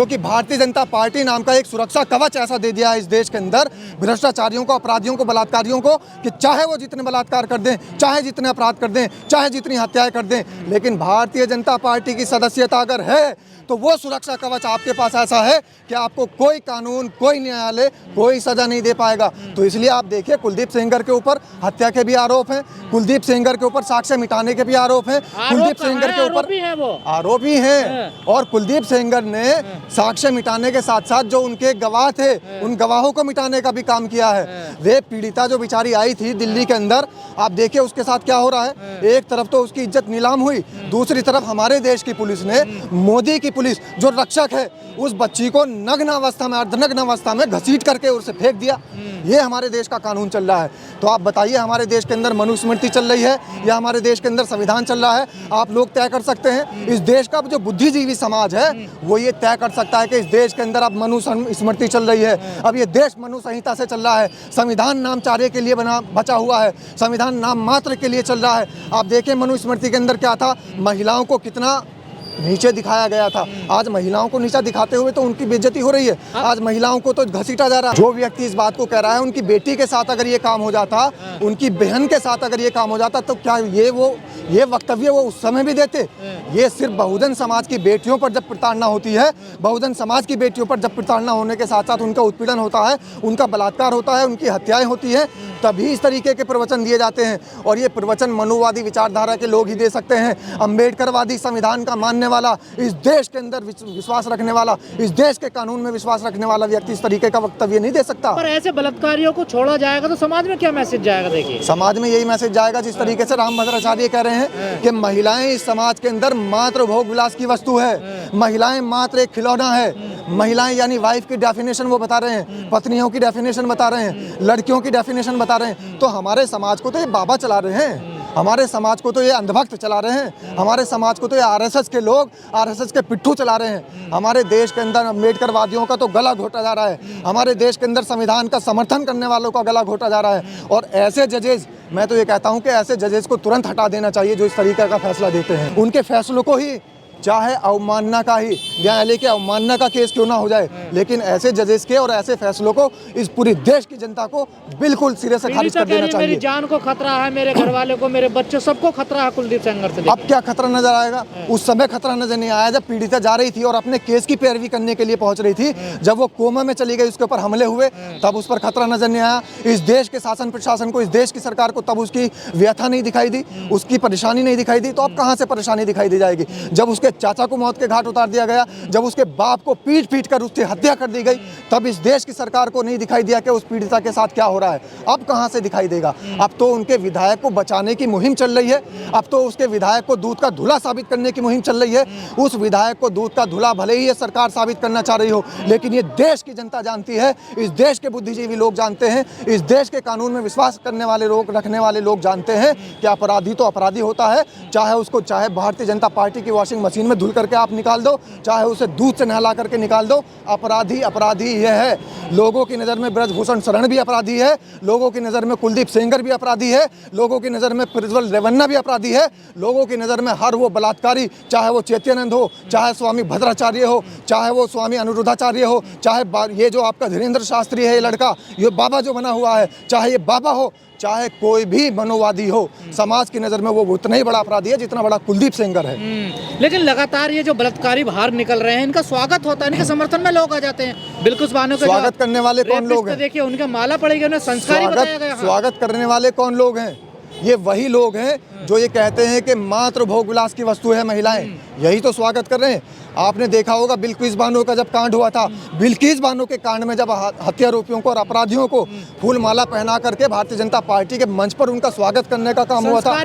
क्योंकि भारतीय जनता पार्टी नाम का एक सुरक्षा कवच ऐसा दे दिया है इस देश के अंदर भ्रष्टाचारियों को, अपराधियों को, बलात्कारियों को, कि चाहे वो जितने बलात्कार कर दें, चाहे जितने अपराध कर दें, चाहे जितनी हत्याएं कर दें, लेकिन भारतीय जनता पार्टी की सदस्यता अगर है तो वो सुरक्षा कवच आपके पास ऐसा है कि आपको कोई कानून, कोई न्यायालय, कोई सजा नहीं दे पाएगा। तो इसलिए आप देखिए, कुलदीप सेंगर के ऊपर हत्या के भी आरोप हैं, कुलदीप सेंगर के ऊपर साक्ष्य मिटाने के भी आरोप हैं, कुलदीप सेंगर के ऊपर आरोपी हैं, और कुलदीप सेंगर ने साक्ष्य मिटाने के साथ साथ जो उनके गवाह थे उन गवाहों को मिटाने का भी काम किया है। रेप पीड़िता जो बेचारी आई थी दिल्ली के अंदर, आप देखिए उसके साथ क्या हो रहा है। एक तरफ तो उसकी इज्जत नीलाम हुई, दूसरी तरफ हमारे देश की पुलिस ने, मोदी की पुलिस जो रक्षक है, उस बच्ची को नग्न अवस्था में, अर्धनग्न अवस्था में घसीट करके उसे फेंक दिया। ये हमारे देश का कानून चल रहा है। तो आप बताइए, हमारे देश के अंदर मनुस्मृति चल रही है या हमारे देश के अंदर संविधान चल रहा है? आप लोग तय कर सकते हैं। इस देश का जो बुद्धिजीवी समाज है वो ये तय कर सकता है कि इस देश के अंदर अब मनुस्मृति चल रही है, अब ये देश मनु संहिता से चल रहा है, संविधान नामचार्य के लिए बचा हुआ है, संविधान नाम मात्र के लिए चल रहा है। आप देखिए मनुस्मृति के अंदर क्या था, महिलाओं को कितना नीचे दिखाया गया था। आज महिलाओं को नीचा दिखाते हुए तो उनकी बेइज्जती हो रही है। आज महिलाओं को तो घसीटा जा रहा है। जो व्यक्ति इस बात को कह रहा है, उनकी बेटी के साथ अगर ये काम हो जाता, उनकी बहन के साथ अगर ये काम हो जाता, तो क्या ये वक्तव्य वो उस समय भी देते? ये सिर्फ बहुजन समाज की बेटियों पर जब प्रताड़ना होती है, बहुजन समाज की बेटियों पर जब प्रताड़ना होने के साथ साथ उनका उत्पीड़न होता है, उनका बलात्कार होता है, उनकी हत्याएं होती हैं, तभी इस तरीके के प्रवचन दिए जाते हैं। और ये प्रवचन मनुवादी विचारधारा के लोग ही दे सकते हैं। अम्बेडकरवादी संविधान का मानने वाला, इस देश के अंदर विश्वास रखने वाला, इस देश के कानून में विश्वास रखने वाला व्यक्ति इस तरीके का वक्तव्य नहीं दे सकता। पर ऐसे बलात्कारियों को छोड़ा जाएगा तो समाज में क्या मैसेज जाएगा? देखिए, समाज में यही मैसेज जाएगा जिस तरीके से राम भद्राचार्य कह रहे हैं कि महिलाएं इस समाज के अंदर मात्र भोग विलास की वस्तु है, महिलाएं मात्र एक खिलौना है। महिलाएं यानी वाइफ की डेफिनेशन वो बता रहे हैं, पत्नियों की डेफिनेशन बता रहे हैं, लड़कियों की डेफिनेशन बता रहे हैं। तो हमारे समाज को तो ये बाबा चला रहे हैं, हमारे समाज को तो ये अंधभक्त चला रहे हैं, हमारे समाज को तो ये आरएसएस के लोग, आरएसएस के पिट्ठू चला रहे हैं। हमारे देश के अंदर अम्बेडकरवादियों का तो गला घोटा जा रहा है, हमारे देश के अंदर संविधान का समर्थन करने वालों का गला घोटा जा रहा है। और ऐसे जजेस, मैं तो ये कहता हूँ कि ऐसे जजेस को तुरंत हटा देना चाहिए जो इस तरीके का फैसला देते हैं। उनके फैसलों को ही, चाहे अवमानना का ही, न्यायालय के अवमानना का केस क्यों ना हो जाए, लेकिन ऐसे जजेस के और ऐसे फैसलों को इस पूरी देश की जनता को बिल्कुल सिरे से खारिज कर देना चाहिए। मेरी जान को खतरा है, मेरे घर वाले को, मेरे बच्चे, सबको खतरा है कुलदीप सेंगर से। अब क्या खतरा नजर आएगा? उस समय खतरा नजर नहीं आया जब पीड़िता जा रही थी और अपने केस की पैरवी करने के लिए पहुंच रही थी। जब वो कोमा में चली गई, उसके ऊपर हमले हुए, तब उस पर खतरा नजर नहीं आया। इस देश के शासन प्रशासन को, इस देश की सरकार को तब उसकी व्यथा नहीं दिखाई दी, उसकी परेशानी नहीं दिखाई दी। तो अब कहां से परेशानी दिखाई दी जाएगी? जब उसके चाचा को मौत के घाट उतार दिया गया, जब उसके बाप को पीट कर उसकी हत्या कर दी गई, तब इस देश की सरकार को नहीं दिखाई दिया कि उस पीड़िता के साथ क्या हो रहा है। अब कहां से दिखाई देगा? अब तो उनके विधायक को बचाने की मुहिम चल रही है, अब तो उसके विधायक को दूध का धुला साबित करने की मुहिम चल रही है। उस विधायक को दूध का धुला भले ही ये सरकार साबित करना चाह रही हो, लेकिन ये देश की जनता जानती है, इस देश के बुद्धिजीवी लोग जानते हैं, इस देश के कानून में विश्वास करने वाले लोग, रखने वाले लोग जानते हैं कि अपराधी तो अपराधी होता है, चाहे भारतीय जनता पार्टी की वॉशिंग मशीन में धुल करके आप निकाल दो, चाहे उसे दूध से नहला करके निकाल दो, अपराधी अपराधी यह है। लोगों की नज़र में ब्रजभूषण शरण भी अपराधी है, लोगों की नज़र में कुलदीप सेंगर भी अपराधी है, लोगों की नज़र में प्रज्वल रेवन्ना भी अपराधी है, लोगों की नज़र में हर वो बलात्कारी, चाहे वो चैत्यानंद हो, चाहे स्वामी भद्राचार्य हो, चाहे वो स्वामी अनिरुद्धाचार्य हो, चाहे ये जो आपका धीरेन्द्र शास्त्री है, ये लड़का, ये बाबा जो बना हुआ है, चाहे ये बाबा हो, चाहे कोई भी मनोवादी हो, समाज की नज़र में वो उतना ही बड़ा अपराधी है जितना बड़ा कुलदीप सेंगर है। लेकिन लगातार ये जो बलात्कारी बाहर निकल रहे हैं, इनका स्वागत होता है, इनके समर्थन में लोग आ जाते हैं। बिल्कुल बानो के स्वागत करने वाले कौन लोग हैं? देखिए, उनके माला पड़ेगी, उन्हें संस्कारी बताया गया। स्वागत करने वाले कौन लोग हैं? ये वही लोग हैं जो ये कहते हैं कि मात्र भोग विलास की वस्तु है महिलाएं, यही तो स्वागत कर रहे हैं। आपने देखा होगा बिल्किस बानो का जब कांड हुआ था, बिल्किस बानो के कांड में जब हत्यारोपियों को और अपराधियों को फूल माला पहना करके भारतीय जनता पार्टी के मंच पर उनका स्वागत करने का काम हुआ था,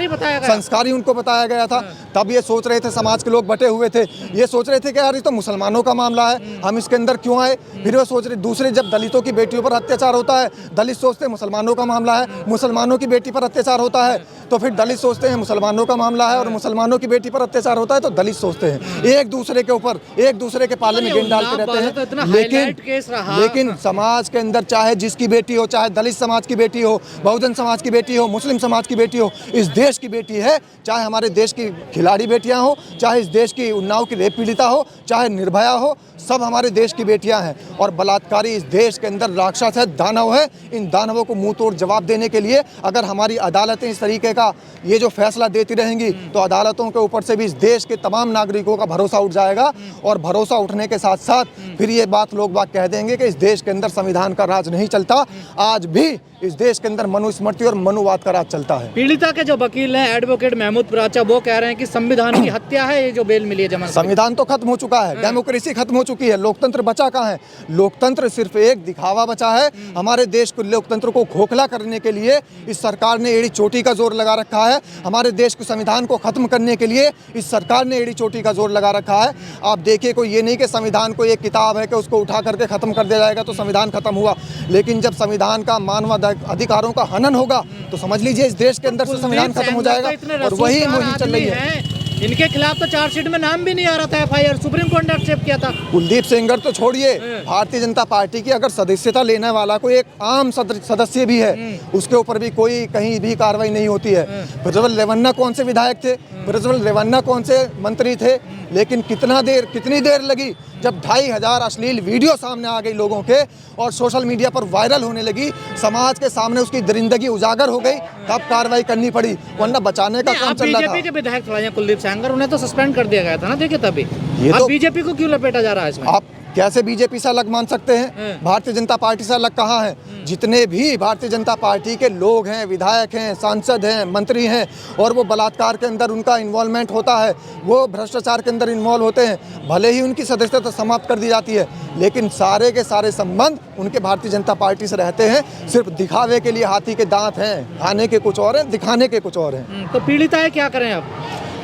संस्कारी उनको बताया गया था। तब ये सोच रहे थे, समाज के लोग बटे हुए थे, ये सोच रहे थे कि यार ये तो मुसलमानों का मामला है, हम इसके अंदर क्यों आए। फिर वो सोच रहे, दूसरे जब दलितों की बेटियों पर अत्याचार होता है, दलित सोचते मुसलमानों का मामला है, मुसलमानों की बेटी पर अत्याचार होता है, तो फिर दलित सोचते सोचते हैं मुसलमानों का मामला है और मुसलमानों की बेटी पर अत्याचार होता है तो दलित सोचते हैं। एक दूसरे के ऊपर एक दूसरे के पाले में गेंद डालते रहते हैं। लेकिन समाज के अंदर चाहे जिसकी बेटी हो, चाहे दलित समाज की बेटी हो, बहुजन समाज की बेटी हो, मुस्लिम समाज की बेटी हो, इस देश की बेटी है। चाहे हमारे देश की खिलाड़ी बेटियां हो, चाहे इस देश की उन्नाव की रेप पीड़िता हो, चाहे निर्भया हो, सब हमारे देश की बेटियां हैं। और बलात्कारी इस देश के अंदर राक्षस है, दानव है। इन दानवों को मुंह तोड़ जवाब देने के लिए अगर हमारी अदालतें इस तरीके का ये जो फैसला देती रहेंगी तो अदालतों के ऊपर से भी इस देश के तमाम नागरिकों का भरोसा उठ जाएगा। और भरोसा उठने के साथ साथ फिर ये बात लोग बात कह देंगे कि इस देश के अंदर संविधान का राज नहीं चलता। आज भी इस देश के अंदर मनुस्मृति और मनुवाद का राज चलता है। पीड़िता के जो वकील हैं एडवोकेट महमूद प्राचा, वो कह रहे हैं कि संविधान की हत्या है ये जो बेल मिली है जमानत। संविधान तो खत्म हो चुका है, डेमोक्रेसी खत्म हो चुकी है, लोकतंत्र बचा कहाँ है? लोकतंत्र सिर्फ एक दिखावा बचा है। हमारे देश को लोकतंत्र को खोखला करने के लिए इस सरकार ने एड़ी चोटी का जोर लगा रखा है। हमारे देश के संविधान को खत्म करने के लिए इस सरकार ने एड़ी चोटी का जोर लगा रखा है। आप देखिए, कोई ये नहीं कि संविधान को एक किताब है कि उसको उठा करके खत्म कर दिया जाएगा तो संविधान खत्म हुआ। लेकिन जब संविधान का मानव अधिकारों का हनन होगा तो समझ लीजिए इस देश के अंदर से संविधान खत्म हो जाएगा। और वही मुहिम चल रही है। इनके खिलाफ तो चार्जशीट में नाम भी नहीं आ रहा था, एफआईआर सुप्रीम कोर्ट ने एक्सेप्ट किया था। कुलदीप सेंगर तो छोड़िए, भारतीय जनता पार्टी की अगर सदस्यता लेने वाला कोई एक आम सदस्य भी है उसके ऊपर भी कोई कहीं भी कार्रवाई नहीं होती है। प्रज्वल रेवन्ना कौन से विधायक थे, प्रज्वल रेवन्ना कौन से मंत्री थे, लेकिन कितनी देर लगी जब 2500 अश्लील वीडियो सामने आ गई लोगों के और सोशल मीडिया पर वायरल होने लगी, समाज के सामने उसकी दरिंदगी उजागर हो गई, तब कार्रवाई करनी पड़ी, वरना बचाने का काम चल रहा था। बीजेपी के विधायक थोड़ा कुलदीप सेंगर, उन्हें तो सस्पेंड कर दिया गया था ना, देखिए तभी। ये तो बीजेपी को क्यों लपेटा जा रहा है इसमें? आप कैसे बीजेपी से अलग मान सकते हैं? भारतीय जनता पार्टी से अलग कहाँ है? जितने भी भारतीय जनता पार्टी के लोग हैं, विधायक हैं, सांसद हैं, मंत्री हैं और वो बलात्कार के अंदर उनका इन्वॉल्वमेंट होता है, वो भ्रष्टाचार के अंदर इन्वॉल्व होते हैं, भले ही उनकी सदस्यता समाप्त कर दी जाती है, लेकिन सारे के सारे संबंध उनके भारतीय जनता पार्टी से रहते हैं। सिर्फ दिखावे के लिए हाथी के दांत हैं, खाने के कुछ और हैं, दिखाने के कुछ और हैं। तो पीड़िताएं क्या करें अब?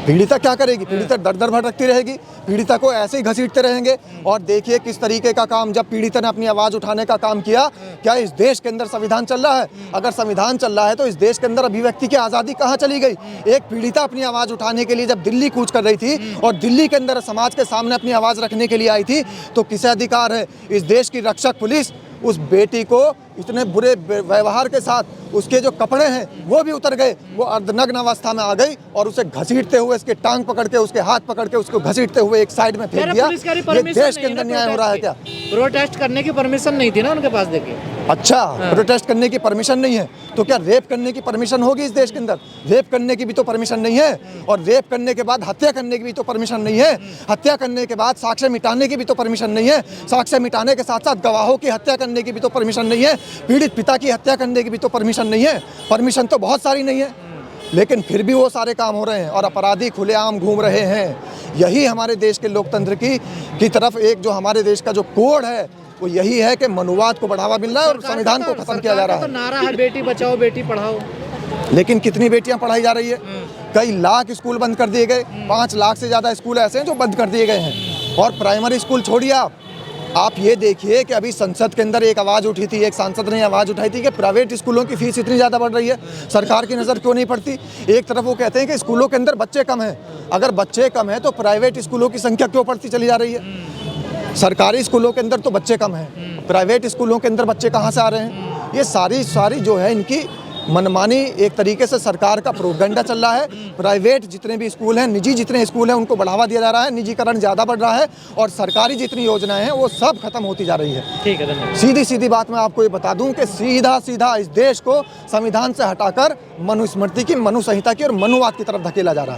पीड़िता क्या करेगी? पीड़िता दर दर भटकती रहेगी, पीड़िता को ऐसे ही घसीटते रहेंगे। और देखिए किस तरीके का काम, जब पीड़िता ने अपनी आवाज़ उठाने का काम किया, क्या इस देश के अंदर संविधान चल रहा है? अगर संविधान चल रहा है तो इस देश के अंदर अभिव्यक्ति की आज़ादी कहाँ चली गई? एक पीड़िता अपनी आवाज़ उठाने के लिए जब दिल्ली कूच कर रही थी और दिल्ली के अंदर समाज के सामने अपनी आवाज़ रखने के लिए आई थी, तो किसे अधिकार है? इस देश की रक्षक पुलिस उस बेटी को इतने बुरे व्यवहार के साथ, उसके जो कपड़े हैं वो भी उतर गए, वो अर्धनग्न अवस्था में आ गई और उसे घसीटते हुए, इसके टांग पकड़ के, उसके हाथ पकड़ के उसको घसीटते हुए एक साइड में फेंक दिया। ये देश के अंदर न्याय हो रहा है क्या? प्रोटेस्ट करने की परमिशन नहीं थी ना उनके पास, देखिए। अच्छा, प्रोटेस्ट करने की परमिशन नहीं है तो क्या रेप करने की परमिशन होगी इस देश के अंदर? रेप करने की भी तो परमिशन नहीं है, और रेप करने के बाद हत्या करने की भी तो परमिशन नहीं है, हत्या करने के बाद साक्ष्य मिटाने की भी तो परमिशन नहीं है, साक्ष्य मिटाने के साथ साथ गवाहों की हत्या करने की भी तो परमिशन नहीं है, पीड़ित पिता की हत्या करने की भी तो परमिशन नहीं है। परमिशन तो बहुत सारी नहीं है, लेकिन फिर भी वो सारे काम हो रहे हैं और अपराधी खुलेआम घूम रहे हैं। यही हमारे देश के लोकतंत्र की तरफ एक जो हमारे देश का जो कोड है वो यही है कि मनुवाद को बढ़ावा मिल रहा है और संविधान को खत्म किया जा रहा है। तो नारा है बेटी बचाओ बेटी पढ़ाओ, लेकिन कितनी बेटियां पढ़ाई जा रही है? कई लाख स्कूल बंद कर दिए गए, 5 लाख से ज़्यादा स्कूल ऐसे हैं जो बंद कर दिए गए हैं। और प्राइमरी स्कूल छोड़िए, आप ये देखिए कि अभी संसद के अंदर एक आवाज़ उठी थी, एक सांसद ने आवाज़ उठाई थी कि प्राइवेट स्कूलों की फीस इतनी ज़्यादा बढ़ रही है, सरकार की नज़र क्यों नहीं पड़ती? एक तरफ वो कहते हैं कि स्कूलों के अंदर बच्चे कम हैं, अगर बच्चे कम हैं तो प्राइवेट स्कूलों की संख्या क्यों बढ़ती चली जा रही है? सरकारी स्कूलों के अंदर तो बच्चे कम हैं, प्राइवेट स्कूलों के अंदर बच्चे कहाँ से आ रहे हैं? ये सारी जो है इनकी मनमानी एक तरीके से सरकार का प्रोपेगेंडा चल रहा है। प्राइवेट जितने भी स्कूल हैं, निजी जितने स्कूल हैं, उनको बढ़ावा दिया जा रहा है, निजीकरण ज़्यादा बढ़ रहा है और सरकारी जितनी योजनाएं हैं वो सब खत्म होती जा रही है। ठीक है, धन्यवाद। सीधी बात मैं आपको ये बता दूं कि सीधा इस देश को संविधान से हटाकर मनुस्मृति की, मनु संहिता की और मनुवाद की तरफ धकेला जा रहा है।